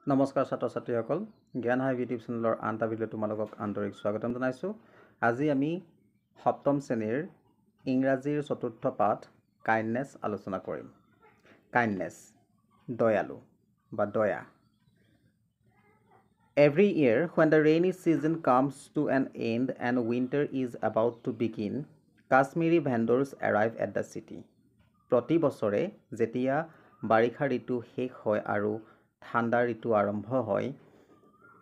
নমস্কাৰ ছাত্ৰ ছাত্ৰীসকল জ্ঞান হাইভ ইউটিউব চেনেলৰ আনটা ভিডিঅ তোমালোকক আন্তৰিক স্বাগতম জনাইছোঁ। আজি আমি সপ্তম শ্ৰেণীৰ ইংৰাজীৰ চতুৰ্থ পাঠ কাইণ্ডনেছ আলোচনা কৰিম। কাইণ্ডনেছ দয়ালু বা দয়া। Every year when the rainy season comes to an end and winter is about to begin, Kashmiri vendors arrive at the city. প্ৰতি বছৰে যেতিয়া বাৰিষা ঋতু শেষ হয় আৰু ঠাণ্ডা ঋতু আৰম্ভ হয়,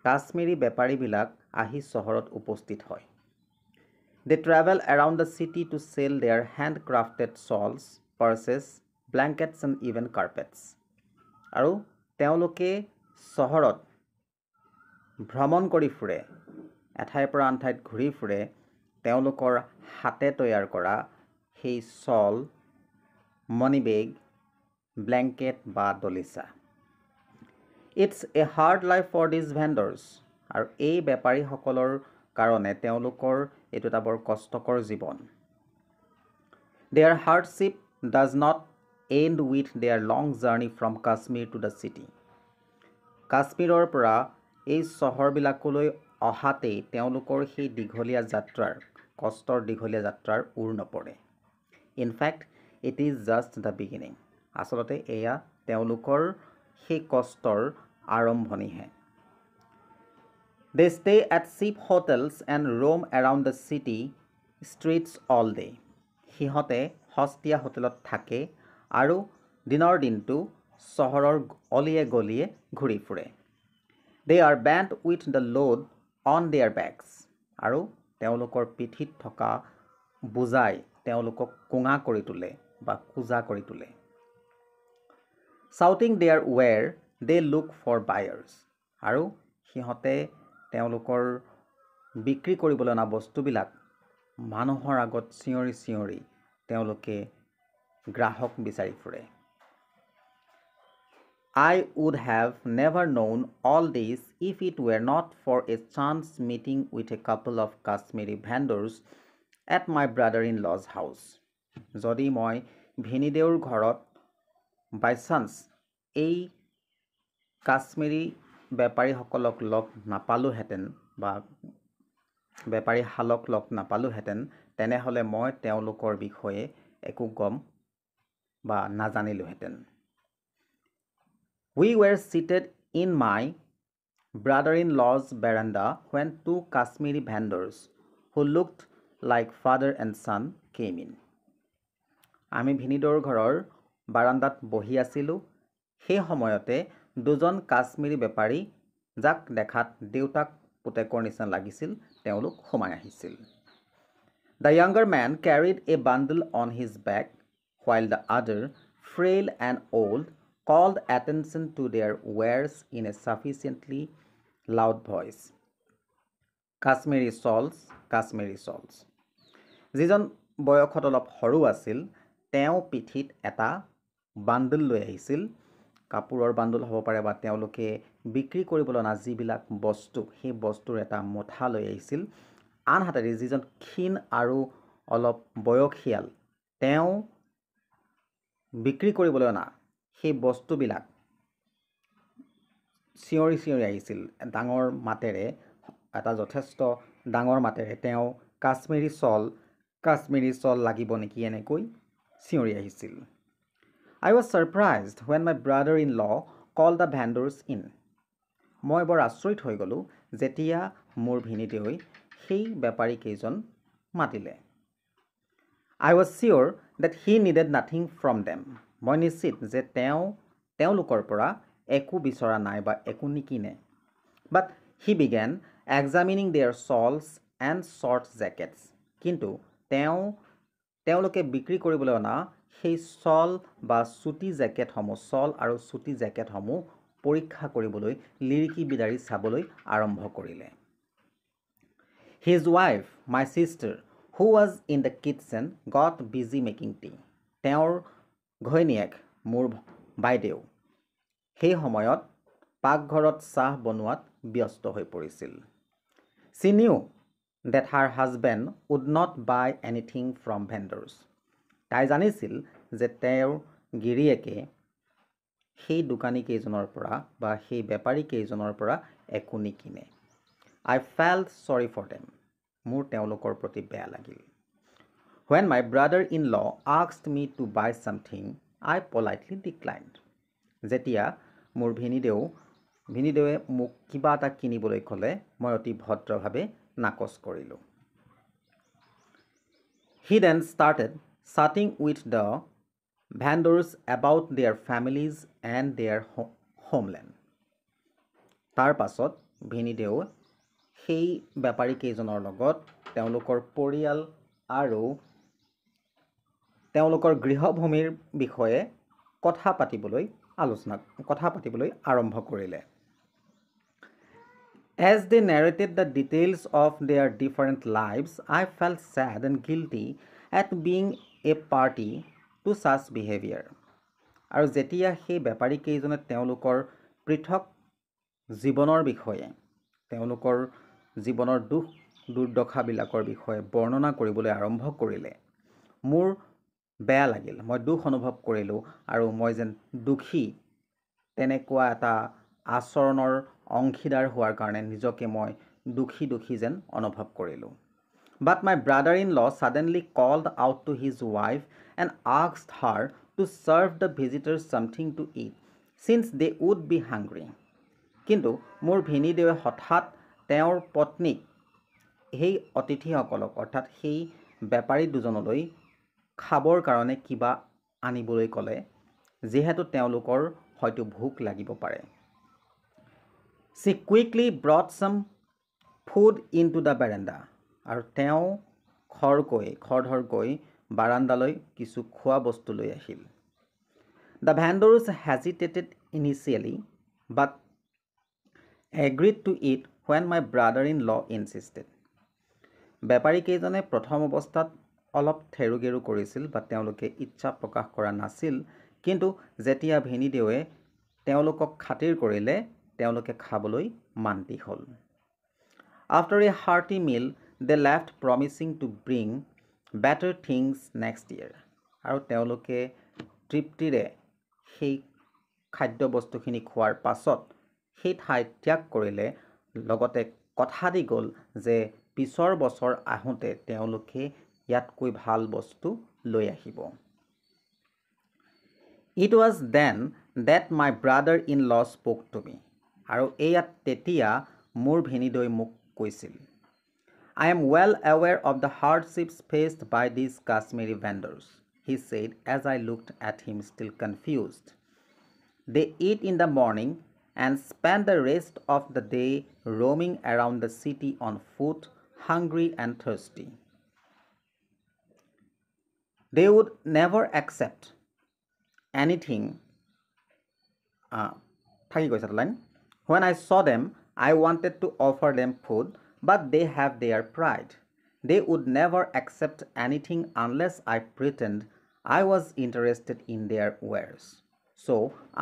কাশ্মীৰী বেপাৰীবিলাক আহি চহৰত উপস্থিত হয়। They travel around the city to sell their handcrafted shawls, purses, blankets and even carpets. আৰু তেওঁলোকে চহৰত ভ্ৰমণ কৰি ফুৰে, এঠাইৰ পৰা আন ঠাইত ঘূৰি ফুৰে, তেওঁলোকৰ হাতে তৈয়াৰ কৰা সেই শ্বল, মনি বেগ, ব্লেংকেট বা দলিচা। It's a hard life for these vendors. আৰু এই বেপাৰীসকলৰ কাৰণে তেওঁলোকৰ এইটো এটা বৰ কষ্টকৰ জীৱন। Their hardship does not end with their long journey from Kashmir to the city. কাশ্মীৰৰ পৰা এই চহৰবিলাকলৈ অহাতেই তেওঁলোকৰ সেই দীঘলীয়া যাত্ৰাৰ কষ্টৰ দীঘলীয়া যাত্ৰাৰ ওৰ নপৰে। In fact, it is just the beginning. আচলতে এয়া তেওঁলোকৰ সেই কষ্টৰ আৰম্ভণিহে। They stay at cheap hotels and roam around the city streets all day. সিহঁতে সস্তীয়া হোটেলত থাকে আৰু দিনৰ দিনটো চহৰৰ অলিয়ে গলিয়ে ঘূৰি ফুৰে। They are bent with the load on their backs. আৰু তেওঁলোকৰ পিঠিত থকা বুজাই তেওঁলোকক কোঙা কৰি তোলে বা কোজা কৰি তোলে। Shouting their ware, they look for buyers. আৰু সিহঁতে তেওঁলোকৰ বিক্ৰী কৰিবলৈ অনা বস্তুবিলাক মানুহৰ আগত চিঞৰি চিঞৰি তেওঁলোকে গ্ৰাহক বিচাৰি ফুৰে। I would have never known all this if it were not for a chance meeting with a couple of Kashmiri vendors at my brother-in-law's house. যদি মই ভিনিদেউৰ ঘৰত বাই চান্স এই কাশ্মীৰী বেপাৰীসকলক লগ নাপালোহেঁতেন বা বেপাৰীশালক লগ নাপালোহেঁতেন, তেনেহ'লে মই তেওঁলোকৰ বিষয়ে একো গম বা নাজানিলোহেঁতেন। We were seated in my brother-in-law's veranda when two Kashmiri vendors who looked like father and son came in. আমি ভিনিদেউৰ ঘৰৰ বাৰান্দাত বহি আছিলোঁ। সেই সময়তে দুজন কাশ্মীৰী বেপাৰী যাক দেখাত দেউতাক পুতেকৰ নিচিনা লাগিছিল তেওঁলোক সোমাই আহিছিল। The younger man carried a bundle on his back while the other, frail and old, called attention to their wares in a sufficiently loud voice. Kashmiri shawls, Kashmiri shawls. যিজন বয়সত অলপ সৰু আছিল তেওঁ পিঠিত এটা বাণ্ডল লৈ আহিছিল। কাপোৰৰ বাণ্ডল হ'ব পাৰে বা তেওঁলোকে বিক্ৰী কৰিবলৈ অনা যিবিলাক বস্তু সেই বস্তুৰ এটা মুঠা লৈ আহিছিল। আনহাতে যিজন ক্ষীণ আৰু অলপ বয়সীয়াল তেওঁ বিক্ৰী কৰিবলৈ অনা সেই বস্তুবিলাক চিঞৰি চিঞৰি আহিছিল ডাঙৰ মাতেৰে, এটা যথেষ্ট ডাঙৰ মাতেৰে তেওঁ কাশ্মীৰী শ্বল লাগিব নেকি এনেকৈ চিঞৰি আহিছিল। I was surprised when my brother-in-law called the vendors in. মই বৰ আচৰিত হৈ গ'লোঁ যেতিয়া মোৰ ভিনিদেউই সেই বেপাৰীকেইজন মাতিলে। I was sure that he needed nothing from them. মই নিশ্চিত যে তেওঁলোকৰ পৰা একো বিচৰা নাই বা একো নিকিনে। But he began examining their shawls and short jackets. কিন্তু তেওঁলোকে বিক্ৰী কৰিবলৈ অনা সেই শ্বল বা চুটি জেকেটসমূহ শ্বল আৰু চুটি জেকেটসমূহ পৰীক্ষা কৰিবলৈ লিৰিকি বিদাৰি চাবলৈ আৰম্ভ কৰিলে। His wife, my sister, who was in the kitchen, got busy making tea. তেওঁৰ ঘৈণীয়েক মোৰ বাইদেউ সেই সময়ত পাকঘৰত চাহ বনোৱাত ব্যস্ত হৈ পৰিছিল। She knew that her husband would not buy anything from vendors. তাই জানিছিল যে তেওঁৰ গিৰিয়েকে সেই দোকানী কেইজনৰ পৰা বা সেই বেপাৰী কেইজনৰ পৰা একো নিকিনে। I felt sorry for them. মোৰ তেওঁলোকৰ প্ৰতি বেয়া লাগিল। When my brother-in-law asked me to buy something, I politely declined. যেতিয়া মোৰ ভিনীদেৱে মোক কিবা এটা কিনিবলৈ ক'লে মই অতি ভদ্ৰভাৱে নাকচ কৰিলোঁ। He then started chatting with the vendors about their families and their homeland. তাৰ পাছত ভিনীদেউ সেই বেপাৰী কেইজনৰ লগত তেওঁলোকৰ পৰিয়াল আৰু তেওঁলোকৰ গৃহভূমিৰ বিষয়ে কথা পাতিবলৈ আৰম্ভ কৰিলে। As they narrated the details of their different lives, I felt sad and guilty at being a party to such behavior. আৰু যেতিয়া সেই বেপাৰী কেইজনে তেওঁলোকৰ পৃথক জীৱনৰ বিষয়ে তেওঁলোকৰ জীৱনৰ দুখ দুৰ্দশাবিলাকৰ বিষয়ে বৰ্ণনা কৰিবলৈ আৰম্ভ কৰিলে মোৰ বেয়া লাগিল। মই দুখ অনুভৱ কৰিলোঁ আৰু মই যেন দুখী তেনেকুৱা এটা আচৰণৰ অংশীদাৰ হোৱাৰ কাৰণে নিজকে মই দুখী যেন অনুভৱ কৰিলোঁ। But my brother-in-law suddenly called out to his wife and asked her to serve the visitors something to eat since they would be hungry. কিন্তু মোৰ ভিনীদেৱে হঠাৎ তেওঁৰ পত্নীক সেই অতিথিসকলক অৰ্থাৎ সেই বেপাৰী দুজনলৈ খাবৰ কাৰণে কিবা আনিবলৈ ক'লে যিহেতু তেওঁলোকৰ হয়তো ভোক লাগিব পাৰে। She quickly brought some food into the veranda. আৰু তেওঁ খৰধৰকৈ বাৰাণ্ডালৈ কিছু খোৱা বস্তু লৈ আহিল। The vendors hesitated initially but agreed to eat when my brother-in-law insisted. বেপাৰী কেইজনে প্ৰথম অৱস্থাত অলপ থেৰুগেৰু কৰিছিল বা তেওঁলোকে ইচ্ছা প্ৰকাশ কৰা নাছিল, কিন্তু যেতিয়া ভিনীদেৱে তেওঁলোকক খাতিৰ কৰিলে তেওঁলোকে খাবলৈ মান্তি হ'ল। After a hearty meal, they left promising to bring better things next year. আৰু তেওঁলোকে তৃপ্তিৰে সেই খাদ্যবস্তুখিনি খোৱাৰ পাছত সেই ঠাই ত্যাগ কৰিলে লগতে কথা দি গ'ল যে পিছৰ বছৰ আহোঁতে তেওঁলোকে ইয়াতকৈ ভাল বস্তু লৈ আহিব। It was then that my brother-in-law spoke to me. আৰু এয়াত তেতিয়া মোৰ ভিনীদেৱে মোক কৈছিল। I am well aware of the hardships faced by these Kashmiri vendors, he said as I looked at him still confused. They eat in the morning and spend the rest of the day roaming around the city on foot, hungry and thirsty. They would never accept anything. When I saw them, I wanted to offer them food, but they have their pride. They would never accept anything unless I pretend I was interested in their wares. So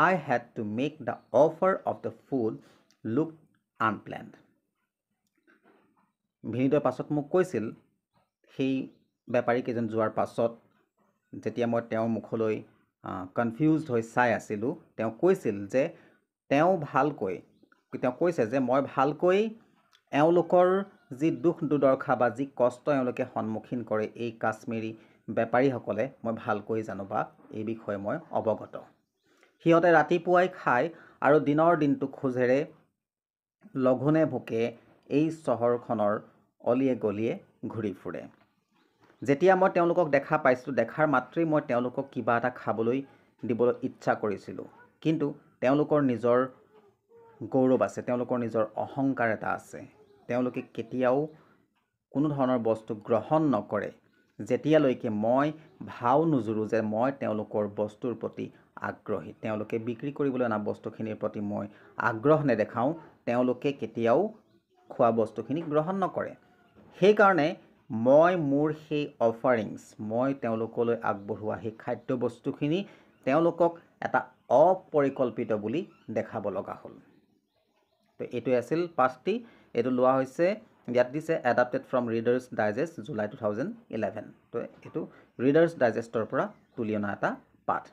I had to make the offer of the food look unplanned. ভিনীদেৱে পাছত মোক কৈছিল সেই বেপাৰী কেইজন যোৱাৰ পাছত যেতিয়া মই তেওঁৰ মুখলৈ কনফিউজড হৈ চাই আছিলোঁ তেওঁ কৈছিল যে তেওঁ কৈছে যে মই ভালকৈ এওঁলোকৰ যি দুখ দুৰ্দশা বা যি কষ্ট এওঁলোকে সন্মুখীন কৰে এই কাশ্মীৰী বেপাৰীসকলে মই ভালকৈ জানো বা এই বিষয়ে মই অৱগত। সিহঁতে ৰাতিপুৱাই খায় আৰু দিনৰ দিনটো খোজেৰে লঘোণে ভোকে এই চহৰখনৰ অলিয়ে গলিয়ে ঘূৰি ফুৰে। যেতিয়া মই তেওঁলোকক দেখা পাইছিলোঁ দেখাৰ মাত্ৰেই মই তেওঁলোকক কিবা এটা খাবলৈ দিবলৈ ইচ্ছা কৰিছিলোঁ, কিন্তু তেওঁলোকৰ নিজৰ গৌৰৱ আছে, তেওঁলোকৰ নিজৰ অহংকাৰ এটা আছে। তেওঁলোকে কেতিয়াও কোনো ধৰণৰ বস্তু গ্ৰহণ নকৰে যেতিয়ালৈকে মই ভাও নোজোৰোঁ যে মই তেওঁলোকৰ বস্তুৰ প্ৰতি আগ্ৰহী। তেওঁলোকে বিক্ৰী কৰিবলৈ অনা বস্তুখিনিৰ প্ৰতি মই আগ্ৰহ নেদেখাওঁ, তেওঁলোকে কেতিয়াও খোৱা বস্তুখিনি গ্ৰহণ নকৰে। সেইকাৰণে মই মোৰ সেই অফাৰিংছ মই তেওঁলোকলৈ আগবঢ়োৱা সেই খাদ্য বস্তুখিনি তেওঁলোকক এটা অপৰিকল্পিত বুলি দেখাব লগা হ'ল। তো এইটোৱে আছিল পাঠটি। এইটো লোৱা হৈছে ইয়াত দিছে adapted from readers digest July 2011। তো এইটো ৰিডাৰ্ছ ডাইজেষ্টৰ পৰা তুলি অনা এটা পাঠ।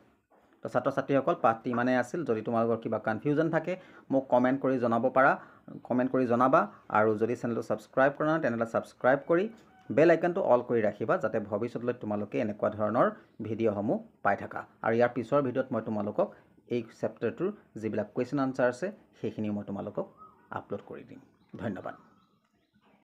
তো ছাত্ৰ ছাত্ৰীসকল পাঠটি ইমানেই আছিল যদি তোমালোকৰ কিবা কনফিউজন থাকে মোক কমেণ্ট কৰি জনাব পাৰা কমেণ্ট কৰি জনাবা আৰু যদি চেনেলটো ছাবস্ক্ৰাইব কৰা নাই তেনেহ'লে ছাবস্ক্ৰাইব কৰি বেল আইকনটো অল কৰি ৰাখিবা যাতে ভৱিষ্যতলৈ তোমালোকে এনেকুৱা ধৰণৰ ভিডিঅ'সমূহ পাই থাকা আৰু ইয়াৰ পিছৰ ভিডিঅ'ত মই তোমালোকক এই চেপ্টাৰটোৰ যিবিলাক কুৱেশ্যন আনচাৰ আছে সেইখিনি মই তোমালোকক আপলোড কৰি দিম ধন্যবাদ